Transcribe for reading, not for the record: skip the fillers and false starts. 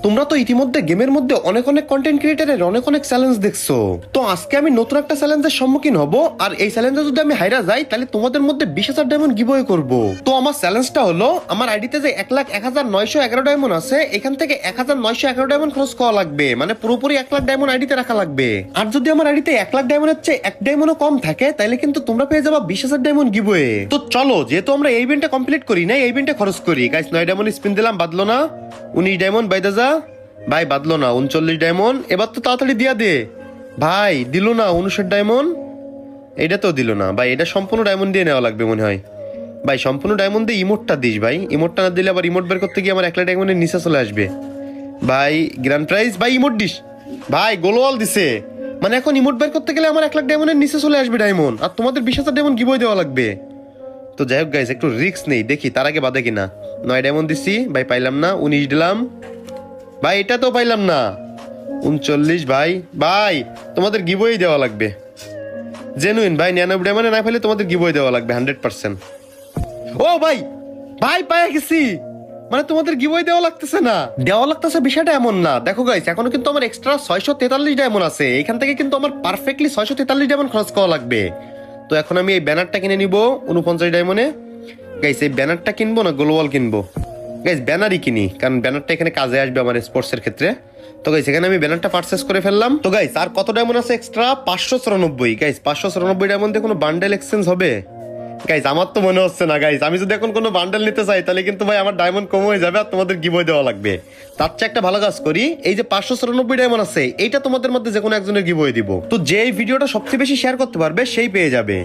তোমরা তো ইতিমধ্যে গেমের মধ্যে অনেক অনেক কন্টেন্ট ক্রিয়েটারের অনেক অনেক চ্যালেঞ্জ দেখছো। তো আজকে আমি নতুন একটা চ্যালেঞ্জের সম্মুখীন হব, আর এই চ্যালেঞ্জে যদি আমি হাইরা যাই তাহলে তোমাদের মধ্যে 20,000 ডায়মন্ড গিভওয়ে করব। তো আমার চ্যালেঞ্জটা হলো, আমার আইডিতে যে 1,01,911 ডায়মন্ড আছে, এখান থেকে 1,911 ডায়মন্ড খরচ করা লাগবে, মানে পুরোপুরি 1 লাখ ডায়মন্ড আইডিতে রাখা লাগবে। আর যদি আমার আইডিতে 1 লাখ ডায়মন্ডের চেয়ে 1 ডায়মন্ডও কম থাকে তাহলে কিন্তু তোমরা পেয়ে যাবা 20,000 ডায়মন্ড গিভওয়ে। তো চলো, যেহেতু আমরা এই ইভেন্টটা কমপ্লিট করি না, এই ইভেন্টে খরচ করি। গাইস 9 ডায়মন্ড স্পিন দিলাম, বাদলো না। 19 ডায়মন্ড বাইদা যা ভাই, বাদলো না। 39 ডায়মন্ড, এবার তো তাড়াতাড়ি দিয়া দে ভাই। দিল না 59 ডায়মন্ড, এটা তো দিল না ভাই। এটা সম্পূর্ণ ডায়মন্ড দিয়ে নেওয়া লাগবে মনে হয় ভাই। সম্পূর্ণ ডায়মন্ড দিয়ে ইমোটটা দিস ভাই। ইমোটটা না দিলে আবার ইমোট বের করতে গিয়ে আমার 1 লাখ ডায়মন্ডের নিচে চলে আসবে ভাই। গ্র্যান্ড প্রাইজ ভাই, ইমোট দিস ভাই। গোলওয়াল দিছে, মানে এখন ইমোট বের করতে গেলে আমার 1 লাখ ডায়মন্ডের নিচে চলে আসবে ডায়মন্ড, আর তোমাদের 20,000 ডায়মন্ড গিভওয়ে দেওয়া লাগবে। তো যাই হোক গাইস, একটু রিস্ক নেই, দেখি তার আগে বাদে কিনা। 9 ডায়মন্ড দিছি ভাই, পাইলাম না। 19 দিলাম ভাই, এটা তো পাইলাম না। 39 ভাই। ভাই তোমাদের গিভওয়ে দেওয়া লাগবে জেনুইন ভাই। 99 ডায়মন্ডে না পেলে তোমাদের গিভওয়ে দেওয়া লাগবে 100%। ও ভাই, ভাই পায়ে গেছি, মানে তোমাদের গিভওয়ে দেওয়া লাগতেছে না। দেওয়া লাগতেছে বিষয়টা এমন না। দেখো গাইস, এখনো কিন্তু আমার এক্সট্রা 643 ডায়মন্ড আছে। এখান থেকে কিন্তু আমার পারফেক্টলি 643 ডায়মন্ড খরচ করা লাগবে। তো এখন আমি এই ব্যানারটা কিনে নিব 49 ডায়মন্ডে। গাইস এই ব্যানারটা কিনবো না গ্লোবাল কিনবো? গাইস ব্যানারই কিনি, কারণ ব্যানারটা এখানে কাজে আসবে আমার স্পোর্টস এর ক্ষেত্রে। তো গাইস এখানে আমি ব্যানারটা পারচেস করে ফেললাম। তো গাইস আর কত ডায়মন্ড আছে এক্সট্রা? 594। গাইস 594 ডায়মন্ড দিয়ে কোনো বান্ডেল এক্সচেঞ্জ হবে? গাইস আমার তো মনে হচ্ছে না। গাইস আমি যদি এখন কোনো বান্ডেল নিতে চাই তাহলে কিন্তু ভাই আমার ডায়মন্ড কম হয়ে যাবে, আর তোমাদের গিভওয়ে দেওয়া লাগবে। তার চেয়ে একটা ভালো কাজ করি, এই যে 594 ডায়মন্ড আছে, এইটা তোমাদের মধ্যে যে কোনো একজনের গিভওয়ে দিব। তো যে এই ভিডিওটা সবচেয়ে বেশি শেয়ার করতে পারবে সেই পেয়ে যাবে।